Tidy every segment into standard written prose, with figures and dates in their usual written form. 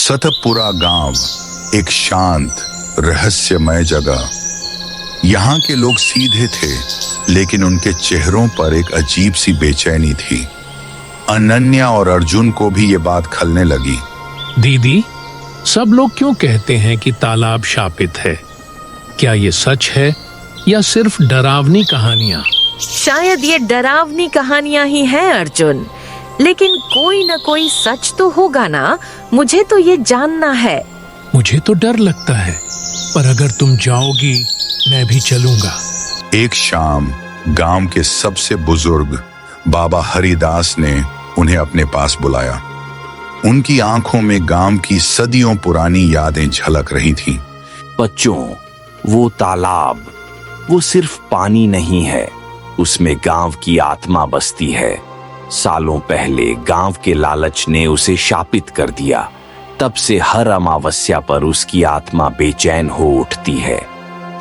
सतपुरा गांव एक शांत रहस्यमय जगह। यहाँ के लोग सीधे थे, लेकिन उनके चेहरों पर एक अजीब सी बेचैनी थी। अनन्या और अर्जुन को भी ये बात खलने लगी। दीदी, सब लोग क्यों कहते हैं कि तालाब शापित है? क्या ये सच है या सिर्फ डरावनी कहानियाँ? शायद ये डरावनी कहानियां ही हैं अर्जुन, लेकिन कोई न कोई सच तो होगा ना। मुझे तो ये जानना है। मुझे तो डर लगता है, पर अगर तुम जाओगी मैं भी चलूंगा। एक शाम गांव के सबसे बुजुर्ग बाबा हरिदास ने उन्हें अपने पास बुलाया। उनकी आंखों में गांव की सदियों पुरानी यादें झलक रही थीं। बच्चों, वो तालाब, वो सिर्फ पानी नहीं है, उसमें गांव की आत्मा बसती है। सालों पहले गांव के लालच ने उसे शापित कर दिया। तब से हर अमावस्या पर उसकी आत्मा बेचैन हो उठती है।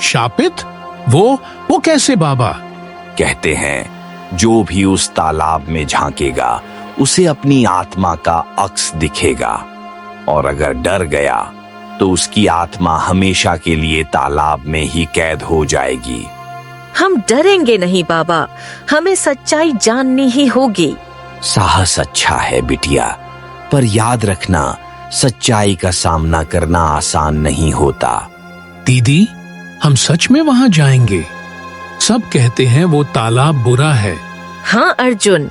शापित? वो कैसे बाबा? कहते हैं जो भी उस तालाब में झांकेगा उसे अपनी आत्मा का अक्स दिखेगा, और अगर डर गया तो उसकी आत्मा हमेशा के लिए तालाब में ही कैद हो जाएगी। हम डरेंगे नहीं बाबा, हमें सच्चाई जाननी ही होगी। साहस अच्छा है बिटिया, पर याद रखना सच्चाई का सामना करना आसान नहीं होता। दीदी, हम सच में वहां जाएंगे? सब कहते हैं वो तालाब बुरा है। हाँ अर्जुन,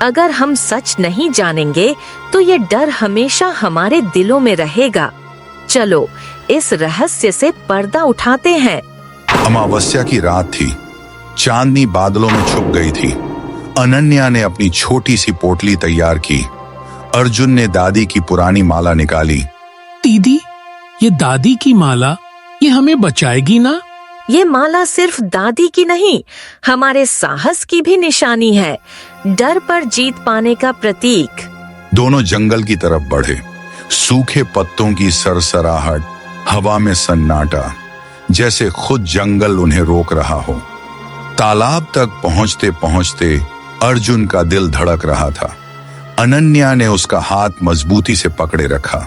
अगर हम सच नहीं जानेंगे तो ये डर हमेशा हमारे दिलों में रहेगा। चलो इस रहस्य से पर्दा उठाते हैं। अमावस्या की रात थी। चांदनी बादलों में छुप गई थी। अनन्या ने अपनी छोटी सी पोटली तैयार की। अर्जुन ने दादी की पुरानी माला निकाली। दीदी, ये दादी की माला, ये हमें बचाएगी ना? ये माला सिर्फ दादी की नहीं, हमारे साहस की भी निशानी है, डर पर जीत पाने का प्रतीक। दोनों जंगल की तरफ बढ़े। सूखे पत्तों की सरसराहट, हवा में सन्नाटा, जैसे खुद जंगल उन्हें रोक रहा हो। तालाब तक पहुंचते पहुंचते अर्जुन का दिल धड़क रहा था। अनन्या ने उसका हाथ मजबूती से पकड़े रखा।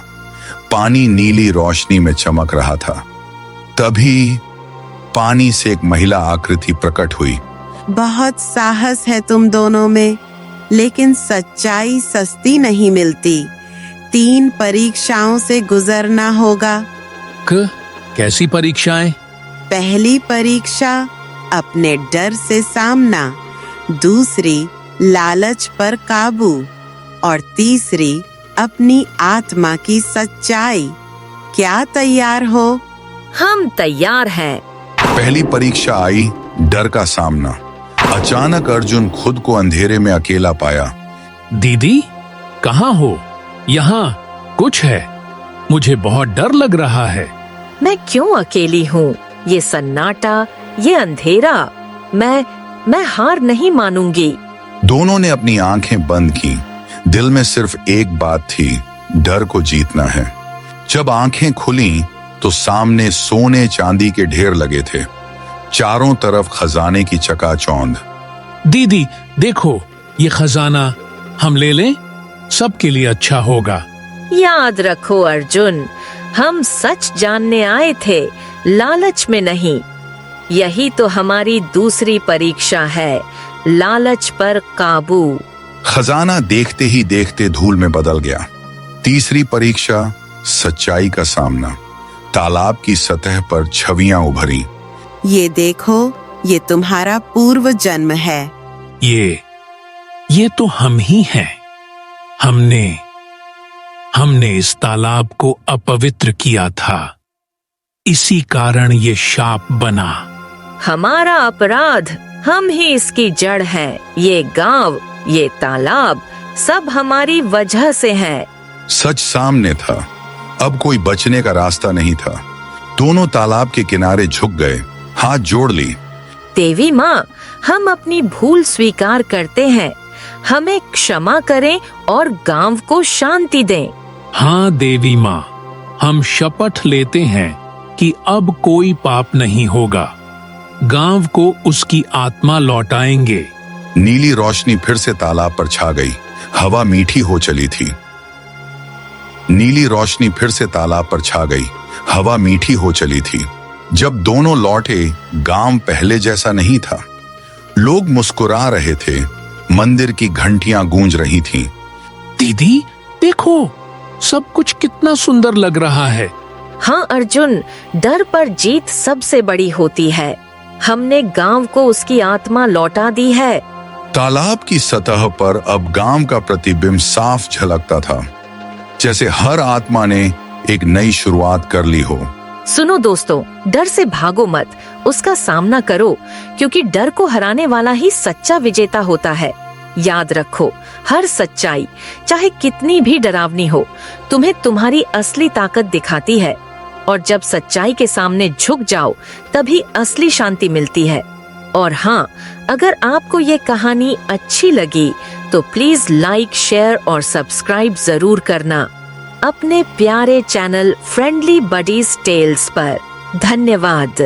पानी नीली रोशनी में चमक रहा था। तभी पानी से एक महिला आकृति प्रकट हुई। बहुत साहस है तुम दोनों में, लेकिन सच्चाई सस्ती नहीं मिलती। 3 परीक्षाओं से गुजरना होगा। कैसी परीक्षाएं? पहली परीक्षा अपने डर से सामना, दूसरी लालच पर काबू, और तीसरी अपनी आत्मा की सच्चाई। क्या तैयार हो? हम तैयार हैं। पहली परीक्षा आई, डर का सामना। अचानक अर्जुन खुद को अंधेरे में अकेला पाया। दीदी, कहाँ हो? यहाँ कुछ है, मुझे बहुत डर लग रहा है। मैं क्यों अकेली हूँ? ये सन्नाटा, ये अंधेरा, मैं हार नहीं मानूंगी। दोनों ने अपनी आंखें बंद की। दिल में सिर्फ एक बात थी, डर को जीतना है। जब आंखें खुली तो सामने सोने चांदी के ढेर लगे थे। चारों तरफ खजाने की चकाचौंध। दीदी देखो, ये खजाना हम ले लें? सबके लिए अच्छा होगा। याद रखो अर्जुन, हम सच जानने आए थे, लालच में नहीं। यही तो हमारी दूसरी परीक्षा है, लालच पर काबू। खजाना देखते ही देखते धूल में बदल गया। तीसरी परीक्षा, सच्चाई का सामना। तालाब की सतह पर छवियां उभरी। ये देखो, ये तुम्हारा पूर्व जन्म है। ये तो हम ही हैं। हमने इस तालाब को अपवित्र किया था, इसी कारण ये शाप बना। हमारा अपराध, हम ही इसकी जड़ हैं। ये गांव, ये तालाब, सब हमारी वजह से है। सच सामने था, अब कोई बचने का रास्ता नहीं था। दोनों तालाब के किनारे झुक गए, हाथ जोड़ ली। देवी माँ, हम अपनी भूल स्वीकार करते हैं, हमें क्षमा करें और गांव को शांति दें। हाँ देवी माँ, हम शपथ लेते हैं कि अब कोई पाप नहीं होगा। गांव को उसकी आत्मा लौटाएंगे। नीली रोशनी फिर से तालाब पर छा गई। हवा मीठी हो चली थी। नीली रोशनी फिर से तालाब पर छा गई। हवा मीठी हो चली थी। जब दोनों लौटे, गांव पहले जैसा नहीं था। लोग मुस्कुरा रहे थे, मंदिर की घंटियां गूंज रही थीं। दीदी देखो, सब कुछ कितना सुंदर लग रहा है। हाँ अर्जुन, डर पर जीत सबसे बड़ी होती है। हमने गांव को उसकी आत्मा लौटा दी है। तालाब की सतह पर अब गांव का प्रतिबिंब साफ झलकता था, जैसे हर आत्मा ने एक नई शुरुआत कर ली हो। सुनो दोस्तों, डर से भागो मत, उसका सामना करो, क्योंकि डर को हराने वाला ही सच्चा विजेता होता है। याद रखो, हर सच्चाई, चाहे कितनी भी डरावनी हो, तुम्हें तुम्हारी असली ताकत दिखाती है। और जब सच्चाई के सामने झुक जाओ, तभी असली शांति मिलती है। और हाँ, अगर आपको ये कहानी अच्छी लगी तो प्लीज लाइक, शेयर और सब्सक्राइब जरूर करना अपने प्यारे चैनल फ्रेंडली बडीज टेल्स पर। धन्यवाद।